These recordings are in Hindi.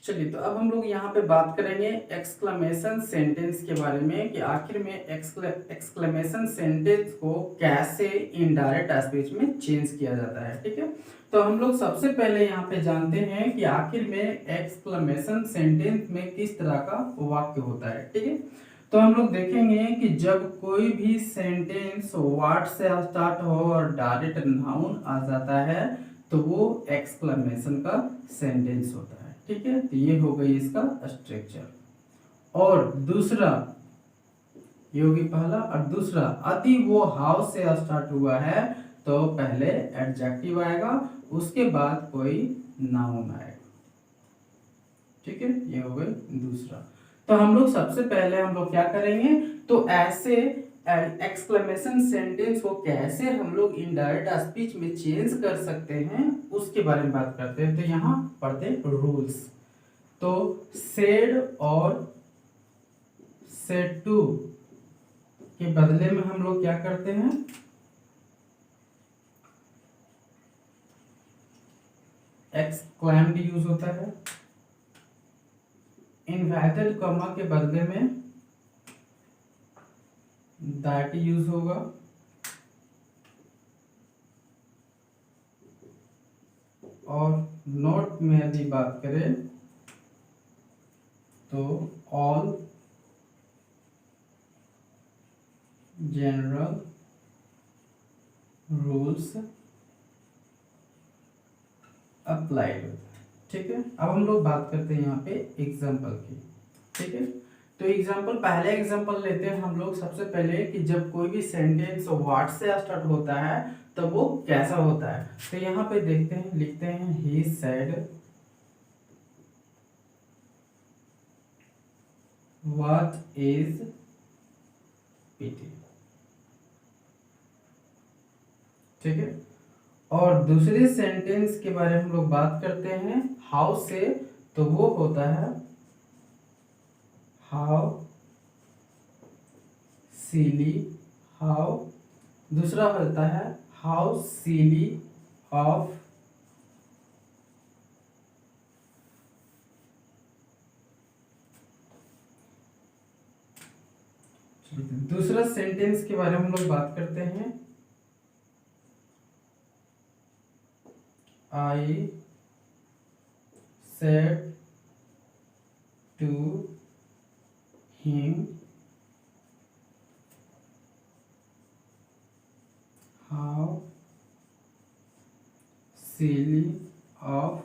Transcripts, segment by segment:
चलिए, तो अब हम लोग यहाँ पे बात करेंगे एक्सक्लेमेशन सेंटेंस के बारे में कि आखिर में एक्सक्लेमेशन सेंटेंस को कैसे इनडायरेक्ट स्पीच में चेंज किया जाता है। ठीक है, तो हम लोग सबसे पहले यहाँ पे जानते हैं कि आखिर में एक्सक्लेमेशन सेंटेंस में किस तरह का वाक्य होता है। ठीक है, तो हम लोग देखेंगे कि जब कोई भी सेंटेंस वर्ड से स्टार्ट हो और डायरेक्ट नाउन आ जाता है तो वो एक्सक्लेमेशन का सेंटेंस होता है। ठीक है, तो ये हो गई इसका स्ट्रक्चर। और दूसरा, ये होगी पहला, और दूसरा अति वो हाउ से स्टार्ट हुआ है तो पहले एडजेक्टिव आएगा, उसके बाद कोई नाउन आएगा। ठीक है, ये हो गई दूसरा। तो हम लोग सबसे पहले हम लोग क्या करेंगे, तो ऐसे एक्सक्लेमेशन सेंटेंस को कैसे हम लोग इनडायरेक्ट स्पीच में चेंज कर सकते हैं उसके बारे में बात करते हैं। तो यहाँ पढ़ते हैं रूल्स। तो सेड और सेड टू के बदले में हम लोग क्या करते हैं, एक्सक्लेम्ड यूज होता है। इन्वर्टेड कॉमा के बदले में दैट यूज होगा। और नोट में यदि बात करें तो ऑल जनरल रूल्स अप्लाइड। ठीक है, अब हम लोग बात करते हैं यहाँ पे एग्जाम्पल की। ठीक है, तो एग्जाम्पल, पहले एग्जाम्पल लेते हैं हम लोग सबसे पहले कि जब कोई भी सेंटेंस वर्ड से स्टार्ट होता है तो वो कैसा होता है। तो यहाँ पे देखते हैं, लिखते हैं he said what is PT. ठीक है, और दूसरे सेंटेंस के बारे में हम लोग बात करते हैं हाउ से, तो वो होता है हाउ सिली, हाउ, दूसरा होता है हाउ सिली ऑफ दूसरा सेंटेंस के बारे में हम लोग बात करते हैं I said to him how silly of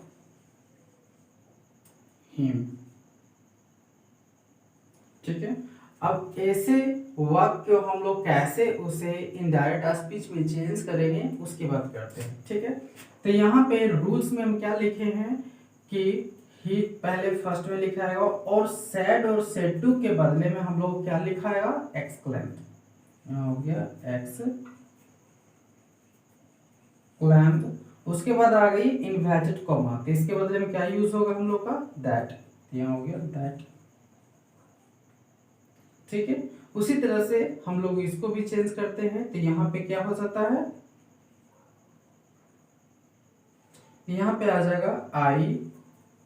him. ठीक है, अब ऐसे वाक्य हम लोग कैसे उसे इनडायरेक्ट स्पीच में चेंज करेंगे उसकी बात करते हैं। ठीक है, तो यहाँ पे रूल्स में हम क्या लिखे हैं कि ही पहले फर्स्ट में लिखा है और सैड और सेड टू के बदले में हम लोग क्या लिखा है, एक्सक्लेम्ड। यहाँ हो गया एक्सक्लेम्ड। उसके बाद आ गई इन्वर्टेड कॉमा, तो इसके बदले में क्या यूज होगा हम लोग का, दैट। यहाँ हो गया दैट। ठीक है, उसी तरह से हम लोग इसको भी चेंज करते हैं। तो यहाँ पे क्या हो जाता है, यहाँ पे आ जाएगा आई,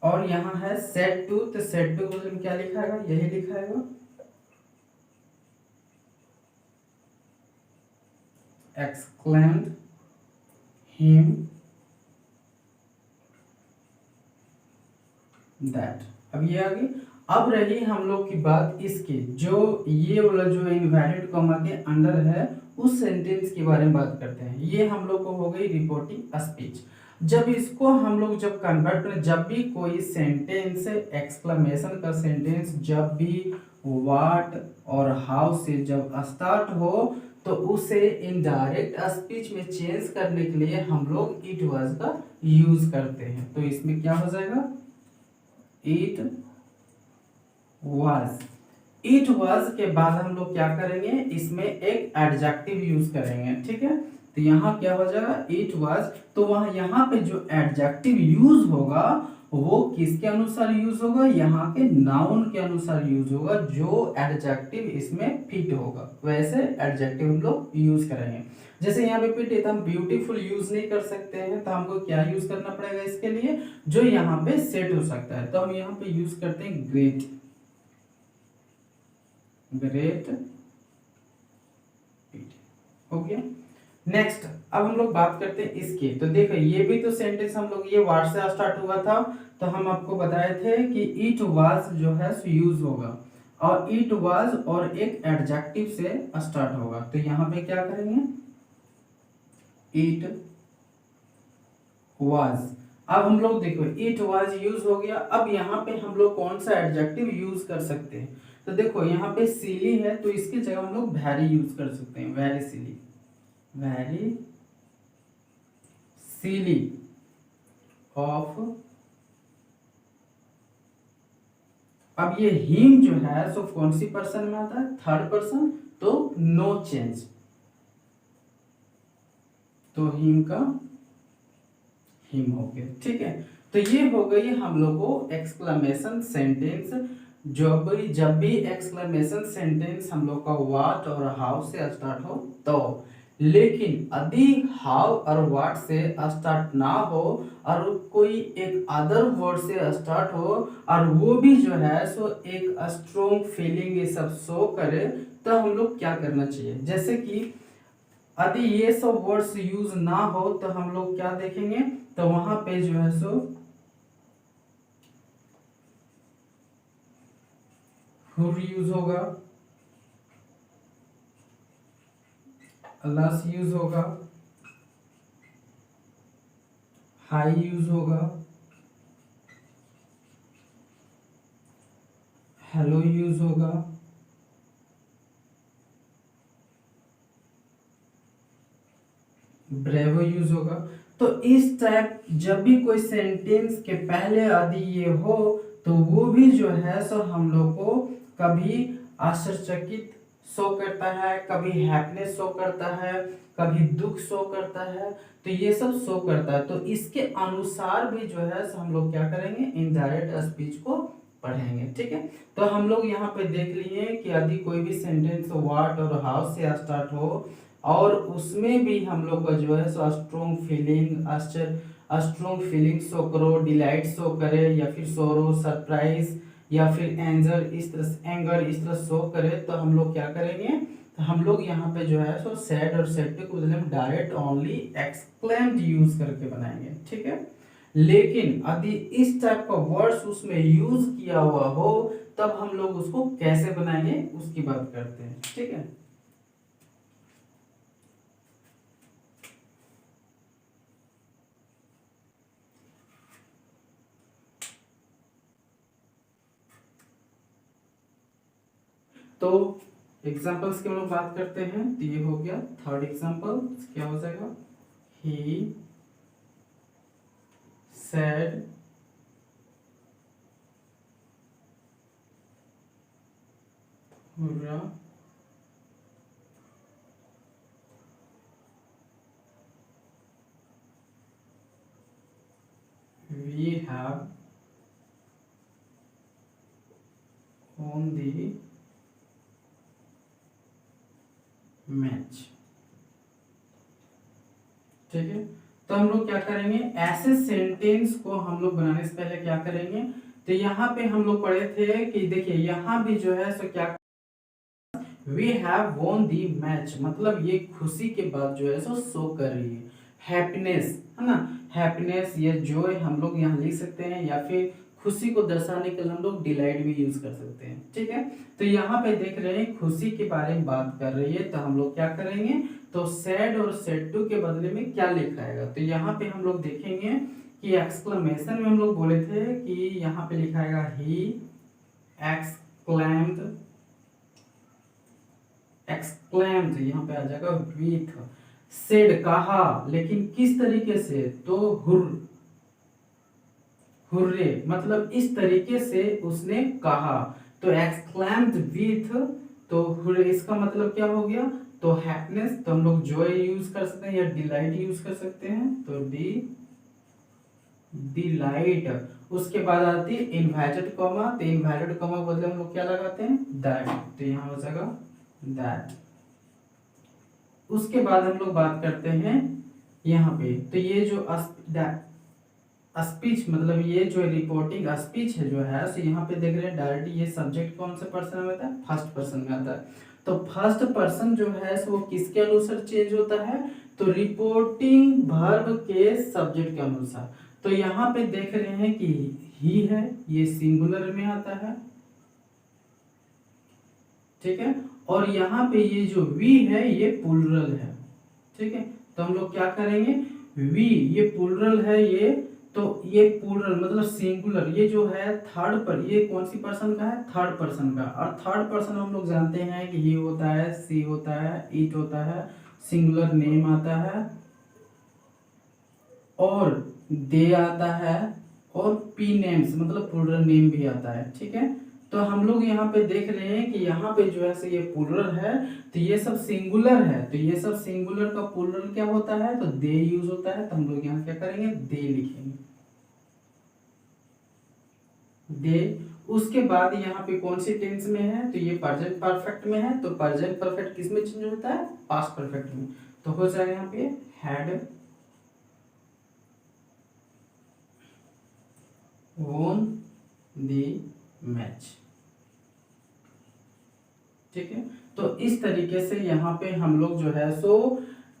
और यहाँ है सेड टू, तो सेड टू में क्या लिखा है, यही लिखा है एक्सक्लेम्ड हिम दैट। अब ये आ गई। अब रही हम लोग की बात इसकी, जो ये वाला जो इन्वर्टेड कॉमा के अंडर है उस सेंटेंस के बारे में बात करते हैं। ये हम लोग को हो गई रिपोर्टिंग स्पीच। जब इसको हम लोग जब कन्वर्ट करें, जब भी कोई सेंटेंस एक्सक्लेमेशन का सेंटेंस जब भी व्हाट और हाउ से जब स्टार्ट हो तो उसे इनडायरेक्ट स्पीच में चेंज करने के लिए हम लोग इट वाज का यूज करते हैं। तो इसमें क्या हो जाएगा, इट वाज। इट वाज के बाद हम लोग क्या करेंगे, इसमें एक एडजेक्टिव यूज करेंगे। ठीक है, तो यहाँ क्या हो जाएगा, इट वाज। तो वहां यहाँ पे जो एडजेक्टिव यूज होगा वो किसके अनुसार यूज होगा, यहाँ के नाउन के अनुसार यूज होगा, जो एडजेक्टिव इसमें फिट होगा वैसे एडजेक्टिव हम लोग यूज करेंगे। जैसे यहाँ पे प्रिटी तो हम ब्यूटीफुल यूज नहीं कर सकते हैं, तो हमको क्या यूज करना पड़ेगा इसके लिए, जो यहाँ पे सेट हो सकता है, तो हम यहाँ पे यूज करते हैं ग्रेट। ग्रेट हो गया। नेक्स्ट अब हम लोग बात करते हैं इसकी। तो देखो ये भी तो सेंटेंस हम लोग, ये वर्ड से स्टार्ट हुआ था, तो हम आपको बताए थे कि इट वाज जो है सो यूज होगा, और इट वाज और एक एडजेक्टिव से स्टार्ट होगा, तो यहाँ पे क्या करेंगे, इट वाज। अब हम लोग देखो इट वाज यूज हो गया, अब यहाँ पे हम लोग कौन सा एडजेक्टिव यूज कर सकते हैं, तो देखो यहाँ पे सिली है, तो इसकी जगह हम लोग वेरी यूज कर सकते हैं, very silly, very silly of. अब ये हिम जो है सो कौन सी पर्सन में आता है, थर्ड पर्सन, तो नो चेंज, तो हिम का हिम हो गया, ठीक है। तो ये हो गई हम लोग को एक्सक्लेमेशन सेंटेंस। जब भी एक्सक्लेमेशन सेंटेंस हम लोग का व्हाट और हाउ से स्टार्ट हो तो, लेकिन यदि हाउ और व्हाट से स्टार्ट ना हो और कोई एक अदर वर्ड से स्टार्ट हो और वो भी जो है सो एक स्ट्रॉन्ग फीलिंग ये सब शो करे, तो हम लोग क्या करना चाहिए, जैसे कि यदि ये सब वर्ड्स यूज ना हो तो हम लोग क्या देखेंगे, तो वहां पे जो है सो हुर यूज होगा, लस यूज होगा, हाई यूज होगा, हेलो यूज होगा, ब्रेवो यूज होगा। तो इस टाइप जब भी कोई सेंटेंस के पहले यदि ये हो तो वो भी जो है सो हम लोग को कभी आश्चर्यचकित शो करता है, कभी हैप्पीनेस शो करता है, कभी दुख शो करता है, तो ये सब शो करता है। तो इसके अनुसार भी जो है सो हम लोग क्या करेंगे, इनडायरेक्ट स्पीच को पढ़ेंगे, ठीक है। तो हम लोग यहाँ पे देख लिए कि यदि कोई भी सेंटेंस व्हाट और हाउ से स्टार्ट हो और उसमें भी हम लोग का जो है so strong feeling, strong feeling show करो, डिलाइट शो करे, या फिर सोरो, सरप्राइज, या फिर एंगर इस तरह शो करे, तो हम लोग क्या करेंगे, तो हम लोग यहाँ पे जो है सो सैड और सैड को बदले में डायरेक्ट ओनली एक्सक्लेम्ड यूज करके बनाएंगे, ठीक है। लेकिन यदि इस टाइप का वर्ड्स उसमें यूज किया हुआ हो तब हम लोग उसको कैसे बनाएंगे उसकी बात करते हैं, ठीक है। तो एग्जाम्पल्स की हम लोग बात करते हैं, तो ये हो गया थर्ड एग्जाम्पल, क्या हो जाएगा, he said we have won the match, ठीक है। तो हम लोग क्या करेंगे, ऐसे सेंटेंस को हम लोग बनाने से पहले क्या करेंगे, तो यहाँ पे हम लोग पढ़े थे कि देखिए यहाँ भी जो है सो क्या, we have won the match, मतलब ये खुशी के बाद जो है सो शो कर रही है, हैप्पीनेस है ना, हैप्पीनेस या जॉय हम लोग यहाँ लिख सकते हैं, या फिर खुशी को दर्शाने के लिए हम लोग डिलाइट भी यूज कर सकते हैं, ठीक है। तो यहाँ पे देख रहे हैं खुशी के बारे में बात कर रही है, तो हम लोग क्या करेंगे, तो सैड और सैड टू के बदले में क्या लिखाएगा, तो यहाँ पे हम लोग देखेंगे कि एक्सक्लेमेशन में हम लोग बोले थे कि यहाँ पे लिखाएगा ही एक्सक्लेम्ड, एक्सक्लेम्ड यहाँ पे आ जाएगा विथ, सेड कहा, लेकिन किस तरीके से, तो हुर्रे, मतलब इस तरीके से उसने कहा, तो एक्सक्लेम्ड विथ, तो हुर्रे इसका मतलब क्या हो गया, तो हैप्पीनेस, तो हम लोग जॉय यूज कर सकते हैं या डिलाइट यूज कर सकते हैं, तो डिलाइट। उसके बाद आती है इन्वर्टेड कॉमा, तो इन्वर्टेड कॉमा बदले हम लोग क्या लगाते हैं, दैट, तो यहाँ हो जाएगा दैट। उसके बाद हम लोग बात करते हैं यहाँ पे, तो ये जो स्पीच मतलब ये जो रिपोर्टिंग स्पीच है जो है, तो यहाँ पे देख रहे हैं डायरेक्ट ये सब्जेक्ट कौन से पर्सन में आता है, फर्स्ट पर्सन में आता है। तो फर्स्ट पर्सन जो है वो किसके अनुसार चेंज होता है, तो रिपोर्टिंग वर्ब के सब्जेक्ट के अनुसार। तो यहाँ पे देख रहे हैं कि ही है, ये सिंगुलर में आता है, ठीक है। और यहाँ पे ये जो वी है ये प्लूरल है, ठीक है। तो हम लोग क्या करेंगे, वी ये प्लूरल है ये, तो ये प्लूरल मतलब सिंगुलर, ये जो है थर्ड पर, ये कौन सी पर्सन का है, थर्ड पर्सन का। और थर्ड पर्सन हम लोग जानते हैं कि ही होता है, सी होता है, इट होता है, सिंगुलर नेम आता है, और दे आता है, और पी नेम्स मतलब प्लूरल नेम भी आता है, ठीक है। तो हम लोग यहाँ पे देख रहे हैं कि यहाँ पे जो है से ये प्लूरल है, तो ये सब सिंगुलर है, तो ये सब सिंगुलर का प्लूरल क्या होता है, तो दे यूज होता है। तो हम लोग यहाँ क्या करेंगे, दे लिखेंगे, दे। उसके बाद यहाँ पे कौन सी टेंस में है, तो ये प्रेजेंट परफेक्ट में है। तो प्रेजेंट परफेक्ट किस में चेंज होता है, पास्ट परफेक्ट में। तो हो जाएगा यहाँ पे हैड won the मैच, ठीक है। तो इस तरीके से यहाँ पे हम लोग जो है सो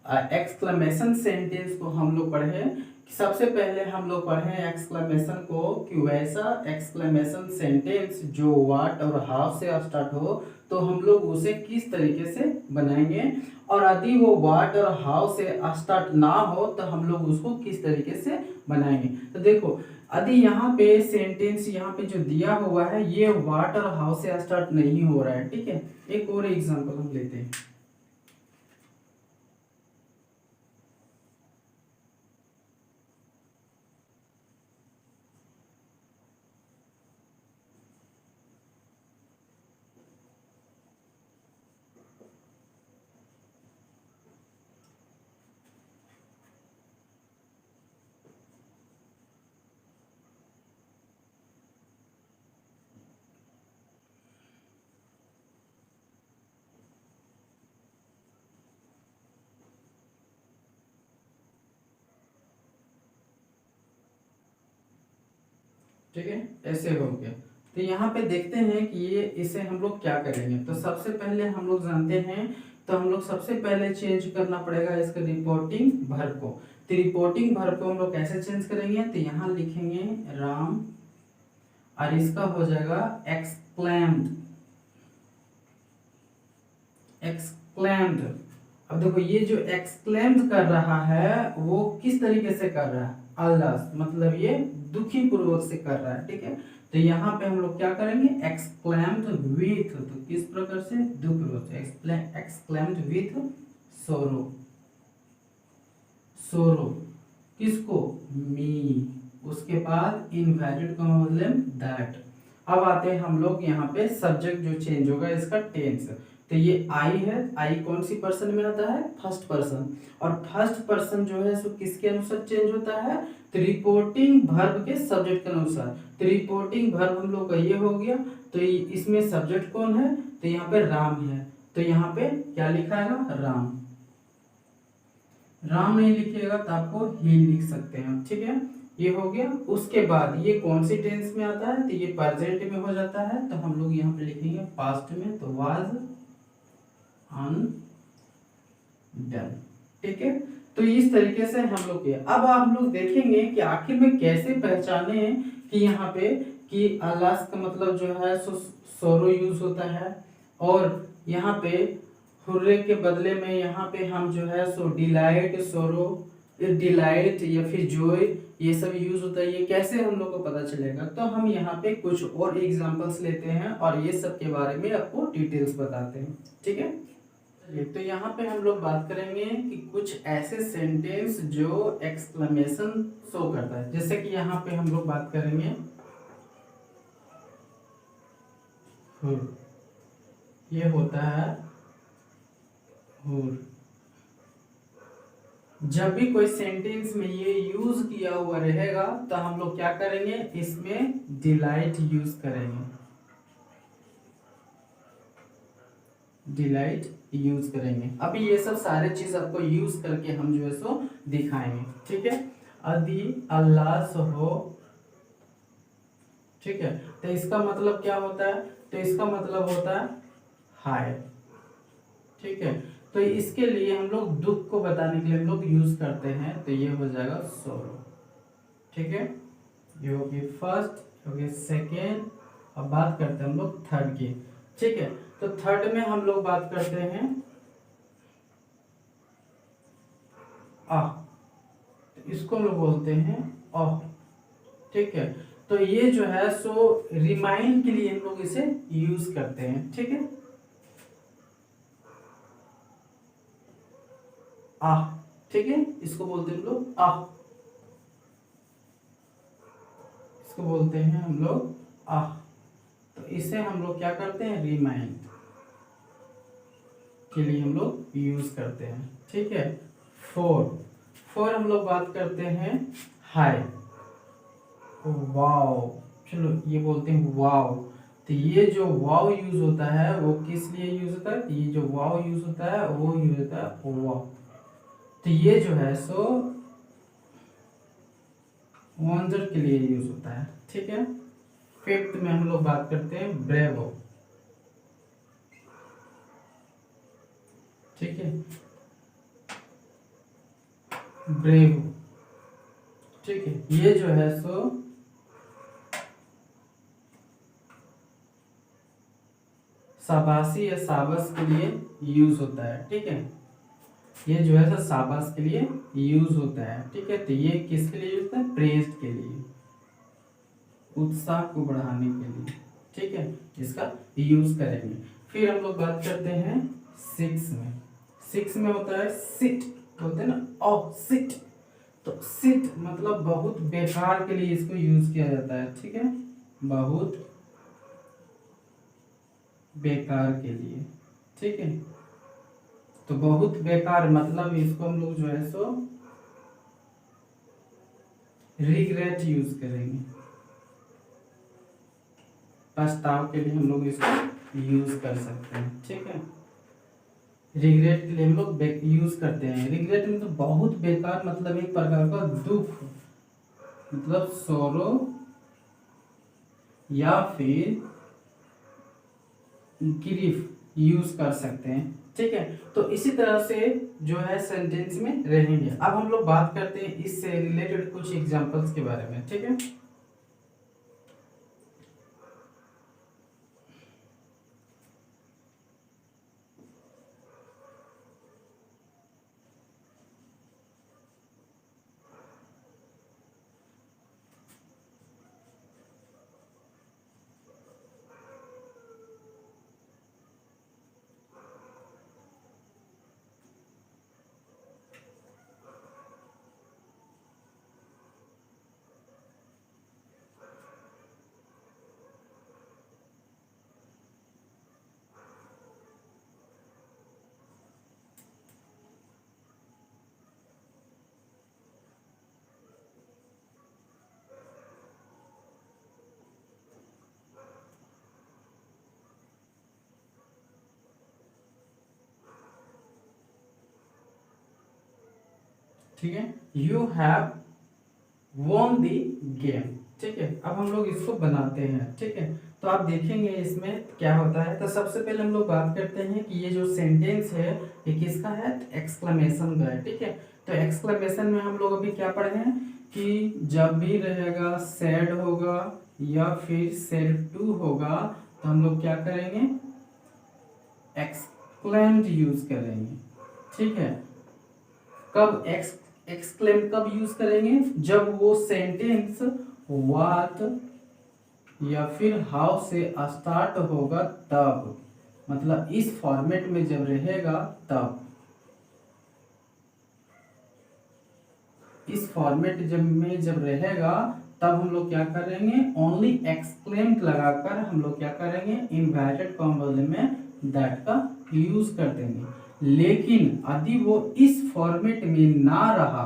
एक्सक्लेमेशन सेंटेंस को हम लोग पढ़े। सबसे पहले हम लोग पढ़े एक्सक्लेमेशन को कि वैसा एक्सक्लेमेशन सेंटेंस जो व्हाट और हाउ से स्टार्ट हो, तो हम लोग उसे किस तरीके से बनाएंगे, और यदि वो व्हाट और हाउ से स्टार्ट ना हो तो हम लोग उसको किस तरीके से बनाएंगे। तो देखो यदि यहाँ पे सेंटेंस यहाँ पे जो दिया हुआ है ये व्हाट और हाउ से स्टार्ट नहीं हो रहा है, ठीक है। एक और एग्जांपल हम लेते हैं, ठीक है, ऐसे हो गया। तो यहाँ पे देखते हैं कि ये इसे हम लोग क्या करेंगे। तो सबसे पहले हम लोग जानते हैं, तो हम लोग सबसे पहले चेंज करना पड़ेगा इसका रिपोर्टिंग वर्ब को। तो रिपोर्टिंग वर्ब को हम लोग कैसे चेंज करेंगे, तो यहाँ लिखेंगे राम, और इसका हो जाएगा एक्सक्लेम्ड, एक्सक्लेम्ड। अब देखो ये जो एक्सक्लेम्ड कर रहा है वो किस तरीके से कर रहा है, अल्लाह मतलब ये दुखी पूर्वक से कर रहा है, ठीक है। तो यहाँ पे हम लोग क्या करेंगे, एक्सक्लेम्ड विथ, तो किस प्रकार से, दुख पूर्वक से, एक्सक्लेम्ड विथ सोरो, सोरो किसको, मी। उसके बाद इनवैलिड का मतलब दैट। अब आते हैं हम लोग यहाँ पे सब्जेक्ट जो चेंज होगा इसका टेंस। तो ये आई है, आई कौन सी पर्सन में आता है, फर्स्ट पर्सन। और फर्स्ट पर्सन जो है सो किसके अनुसार चेंज होता है, तो रिपोर्टिंग वर्ब के सब्जेक्ट के अनुसार। तो रिपोर्टिंग वर्ब हम लोग का ये हो गया। तो इसमें सब्जेक्ट कौन है, तो यहाँ पे राम है। तो यहाँ पे क्या लिखा है, राम। राम नहीं लिखिएगा तो आपको ही लिख सकते हैं, ठीक है। ये हो गया। उसके बाद ये कौन सी टेंस में आता है, तो ये प्रेजेंट में हो जाता है। तो हम लोग यहाँ पे लिखेंगे पास्ट में, तो वाज अनडन, ठीक है। तो इस तरीके से हम लोग किया। अब आप लोग देखेंगे कि आखिर में कैसे पहचाने कि यहाँ पे कि अलास का मतलब जो है सोरो यूज होता है, और यहाँ पे हुर्रे के बदले में यहाँ पे हम जो है सो डिलाइट, सोरो, डिलाइट या फिर जॉय ये सब यूज होता है। ये कैसे हम लोग को पता चलेगा, तो हम यहाँ पे कुछ और एग्जांपल्स लेते हैं और ये सब के बारे में आपको डिटेल्स बताते हैं, ठीक है। तो यहाँ पे हम लोग बात करेंगे कि कुछ ऐसे सेंटेंस जो एक्सक्लेमेशन शो करता है। जैसे कि यहाँ पे हम लोग बात करेंगे ये होता है हुर। जब भी कोई सेंटेंस में ये यूज किया हुआ रहेगा तो हम लोग क्या करेंगे, इसमें डिलाइट यूज करेंगे। डिलाइट यूज करेंगे। अभी ये सब सारे चीज आपको यूज करके हम जो है सो दिखाएंगे, ठीक है। अदि अल्लाह हो, ठीक है। तो इसका मतलब क्या होता है, तो इसका मतलब होता है हाय, ठीक है। तो इसके लिए हम लोग दुख को बताने के लिए हम लोग यूज करते हैं, तो ये हो जाएगा सोरो, ठीक है। ये होगी फर्स्ट, होगी सेकेंड। अब बात करते हैं हम लोग थर्ड की, ठीक है। तो थर्ड में हम लोग बात करते हैं आ, तो इसको लोग बोलते हैं अ, ठीक है। तो ये जो है सो रिमाइंड के लिए हम लोग इसे यूज करते हैं, ठीक है। आ, ठीक है, इसको बोलते हैं हम लोग आ, इसको बोलते हैं हम लोग आ। तो इसे हम लोग क्या करते हैं, रिमाइंड के लिए हम लोग यूज करते हैं, ठीक है। फोर, फोर हम लोग बात करते हैं हाय, वाओ, चलो ये बोलते हैं वाओ। तो ये जो वाओ यूज होता है वो किस लिए यूज होता है, तो ये जो वाओ यूज होता है वो यूज होता है वाओ। तो ये जो है सो वंडर के लिए यूज होता है, ठीक है। फिफ्थ में हम लोग बात करते हैं ब्रेवो, ठीक है, ब्रेव, ठीक है। ये जो है सो शाबाशी या शाबाश के लिए यूज होता है, ठीक है। ये जो है सो शाबाश के लिए यूज होता है, ठीक है। तो ये किसके लिए यूज होता है, प्रेज के लिए, उत्साह को बढ़ाने के लिए, ठीक है, इसका यूज करेंगे। फिर हम लोग बात करते हैं सिक्स में, सिक्स में होता है सिट, बोलते हैं ना ओ सिट। तो सिट मतलब बहुत बेकार के लिए इसको यूज किया जाता है, ठीक है, बहुत बेकार के लिए, ठीक है। तो बहुत बेकार मतलब इसको हम लोग जो है सो रिग्रेट यूज करेंगे, पछताव के लिए हम लोग इसको यूज कर सकते हैं, ठीक है। रिग्रेट के लिए हम लोग यूज करते हैं। रिग्रेट मतलब तो बहुत बेकार, मतलब एक प्रकार का दुख, मतलब सोरो या फिर ग्रीफ यूज कर सकते हैं, ठीक है। तो इसी तरह से जो है सेंटेंस में रहेंगे। अब हम लोग बात करते हैं इससे रिलेटेड कुछ एग्जांपल्स के बारे में, ठीक है। ठीक है, you have won the game, ठीक है। अब हम लोग इसको बनाते हैं, ठीक है। तो आप देखेंगे इसमें क्या होता है। तो सबसे पहले हम लोग बात करते हैं कि ये जो सेंटेंस है ये किसका है, एक्सक्लेमेशन का है, ठीक है। तो एक्सक्लेमेशन में हम लोग अभी क्या पढ़े हैं कि जब भी रहेगा सैड होगा या फिर सैड टू होगा तो हम लोग क्या करेंगे, एक्सक्लेम्ड यूज करेंगे, ठीक है। कब एक्सक्लेम कब यूज करेंगे, जब वो सेंटेंस व्हाट या फिर हाउ से स्टार्ट होगा तब, मतलब इस फॉर्मेट में जब रहेगा तब, इस फॉर्मेट जब रहेगा तब हम लोग क्या करेंगे, ओनली एक्सक्लेम लगाकर हम लोग क्या करेंगे, इन्वर्टेड कॉमर्स में दैट का यूज कर देंगे। लेकिन यदि वो इस फॉर्मेट में ना रहा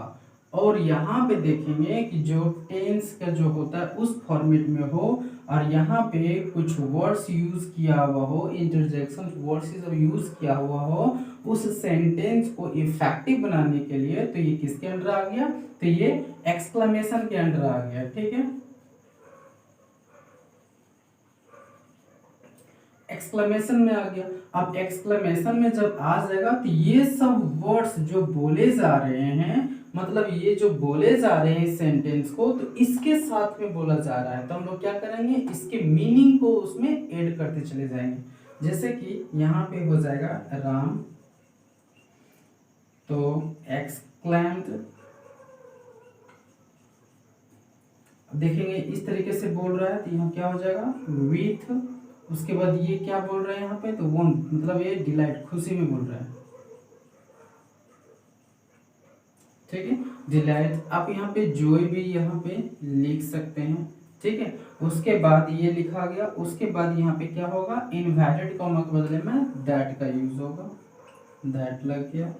और यहाँ पे देखेंगे कि जो टेंस का जो होता है उस फॉर्मेट में हो, और यहाँ पे कुछ वर्ड्स यूज किया हुआ हो, इंटरजेक्शन वर्ड्स यूज किया हुआ हो उस सेंटेंस को इफेक्टिव बनाने के लिए, तो ये किसके अंडर आ गया, तो ये एक्सक्लेमेशन के अंडर आ गया। ठीक है, एक्सक्लेमेशन में आ गया। अब एक्सक्लेमेशन में जब आ जाएगा तो ये सब वर्ड्स जो बोले जा रहे हैं, मतलब ये जो बोले जा रहे हैं सेंटेंस को, तो इसके साथ में बोला जा रहा है, तो हम लोग क्या करेंगे, इसके मीनिंग को उसमें ऐड करते चले जाएंगे। जैसे कि यहाँ पे हो जाएगा राम, तो एक्सक्लेम्ड, देखेंगे इस तरीके से बोल रहा है तो यहाँ क्या हो जाएगा विथ, उसके बाद ये क्या बोल रहे हैं यहाँ पे, तो वो मतलब ये डिलाइट, खुशी में बोल रहा है। ठीक है, डिलाइट। आप यहाँ पे जोय भी यहाँ पे लिख सकते हैं। ठीक है, उसके बाद ये लिखा गया, उसके बाद यहाँ पे क्या होगा, इनवैलिड कॉमा के बदले में दैट का यूज होगा, दैट लग गया।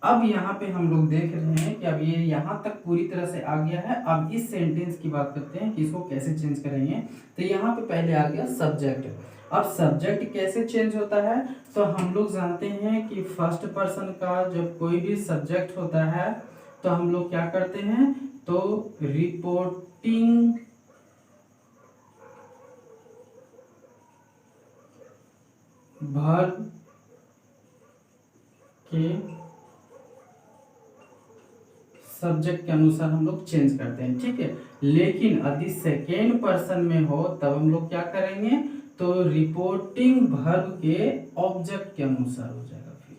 अब यहाँ पे हम लोग देख रहे हैं कि अब ये यहाँ तक पूरी तरह से आ गया है। अब इस सेंटेंस की बात करते हैं कि इसको कैसे चेंज करेंगे। तो यहाँ पे पहले आ गया सब्जेक्ट। अब सब्जेक्ट कैसे चेंज होता है, तो हम लोग जानते हैं कि फर्स्ट पर्सन का जब कोई भी सब्जेक्ट होता है तो हम लोग क्या करते हैं, तो रिपोर्टिंग वर्ब के सब्जेक्ट के अनुसार हम लोग चेंज करते हैं। ठीक है, लेकिन यदि सेकेंड पर्सन में हो तब हम लोग क्या करेंगे, तो रिपोर्टिंग वर्ब के ऑब्जेक्ट के अनुसार हो जाएगा फिर।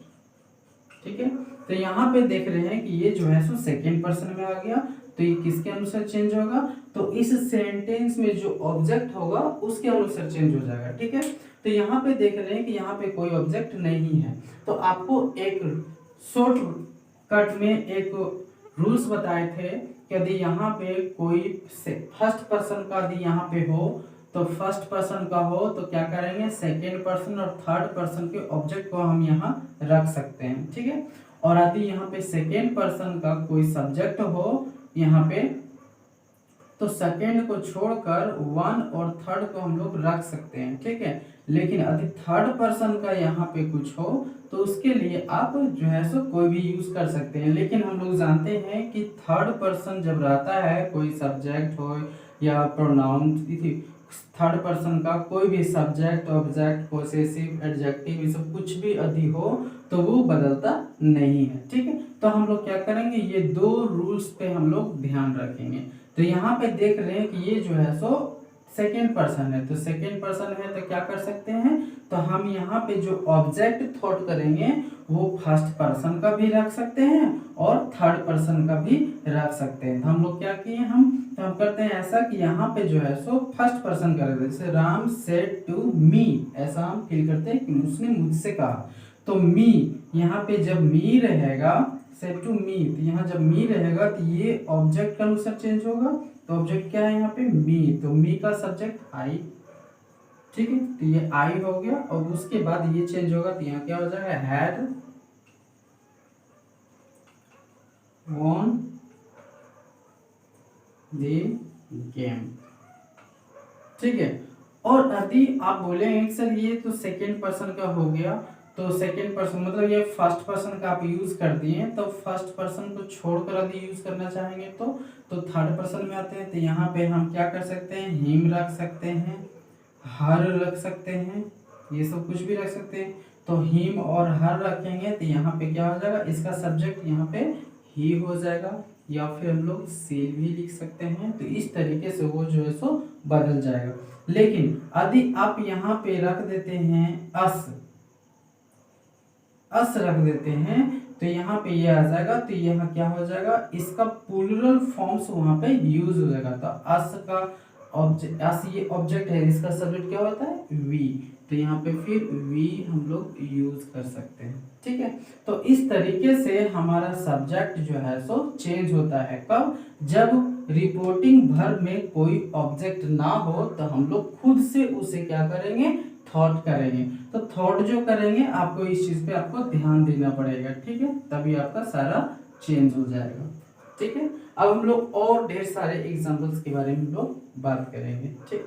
ठीक है, तो यहाँ पे देख रहे हैं कि ये जो है सो सेकेंड पर्सन में आ गया, तो ये किसके अनुसार चेंज होगा, तो इस सेंटेंस में जो ऑब्जेक्ट होगा उसके अनुसार चेंज हो जाएगा। ठीक है, तो यहाँ पे देख रहे हैं कि यहाँ पे कोई ऑब्जेक्ट नहीं है, तो आपको एक शॉर्ट कट में एक रूल्स बताए थे कि यदि यहाँ पे कोई फर्स्ट पर्सन का यदि यहाँ पे हो, तो फर्स्ट पर्सन का हो तो क्या करेंगे, सेकेंड पर्सन और थर्ड पर्सन के ऑब्जेक्ट को हम यहाँ रख सकते हैं। ठीक है, और यदि यहाँ पे सेकेंड पर्सन का कोई सब्जेक्ट हो यहाँ पे, तो सेकेंड को छोड़कर वन और थर्ड को हम लोग रख सकते हैं। ठीक है, लेकिन यदि थर्ड पर्सन का यहाँ पे कुछ हो तो उसके लिए आप जो है सो कोई भी यूज कर सकते हैं। लेकिन हम लोग जानते हैं कि थर्ड पर्सन जब रहता है, कोई सब्जेक्ट हो या प्रोनाउन, थर्ड पर्सन का कोई भी सब्जेक्ट, ऑब्जेक्ट, पोसेसिव, एडजेक्टिव, ये सब कुछ भी यदि हो तो वो बदलता नहीं है। ठीक है, तो हम लोग क्या करेंगे, ये दो रूल्स पे हम लोग ध्यान रखेंगे। तो यहाँ पे देख रहे हैं कि ये जो है सो सेकेंड पर्सन है, तो सेकेंड पर्सन है तो क्या कर सकते हैं, तो हम यहाँ पे जो ऑब्जेक्ट थॉट करेंगे वो फर्स्ट पर्सन का भी रख सकते हैं और थर्ड पर्सन का भी रख सकते हैं। तो हम लोग क्या किए, हम करते हैं ऐसा कि यहाँ पे जो है सो फर्स्ट पर्सन कर देते हैं, जैसे राम सेड टू मी, ऐसा हम फील करते हैं कि उसने मुझसे कहा। तो मी, यहाँ पे जब मी रहेगा, सेड टू मी, तो यहाँ जब मी रहेगा तो ये ऑब्जेक्ट के अनुसार चेंज होगा। तो ऑब्जेक्ट क्या है यहाँ पे, मी, तो मी का सब्जेक्ट आई। ठीक है, तो ये आई हो गया, और उसके बाद ये चेंज होगा तो यहाँ क्या हो जाएगा, हैड वॉन द गेम। ठीक है, और यदि आप बोलेंगे सर ये तो सेकेंड पर्सन का हो गया, तो सेकेंड पर्सन मतलब ये फर्स्ट पर्सन का आप यूज कर दिए, तो फर्स्ट पर्सन को छोड़कर यदि यूज करना चाहेंगे तो थर्ड पर्सन में आते हैं। तो यहाँ पे हम क्या कर सकते हैं, हिम रख सकते हैं, हर रख सकते हैं, ये सब कुछ भी रख सकते हैं। तो हिम और हर रखेंगे तो यहाँ पे क्या हो जाएगा, इसका सब्जेक्ट यहाँ पे ही हो जाएगा, या फिर हम लोग सेल भी लिख सकते हैं। तो इस तरीके से वो जो है सो बदल जाएगा। लेकिन यदि आप यहाँ पे रख देते हैं अस रख देते हैं, तो यहाँ पे ये आ जाएगा, तो यहाँ क्या हो जाएगा, इसका प्लूरल फॉर्म्स वहां पे यूज हो जाएगा। तो अस का ऑब्जेक्ट, अस ये ऑब्जेक्ट है, इसका सब्जेक्ट क्या होता है, वी, तो यहाँ पे फिर वी हम लोग यूज कर सकते हैं। ठीक है, तो इस तरीके से हमारा सब्जेक्ट जो है सो चेंज होता है। कब, जब रिपोर्टिंग वर्ब में कोई ऑब्जेक्ट ना हो तो हम लोग खुद से उसे क्या करेंगे, थॉट करेंगे। तो थॉट जो करेंगे आपको इस चीज पे आपको ध्यान देना पड़ेगा। ठीक है, तभी आपका सारा चेंज हो जाएगा। ठीक है, अब हम लोग और ढेर सारे एग्जांपल्स के बारे में हम लोग बात करेंगे। ठीक।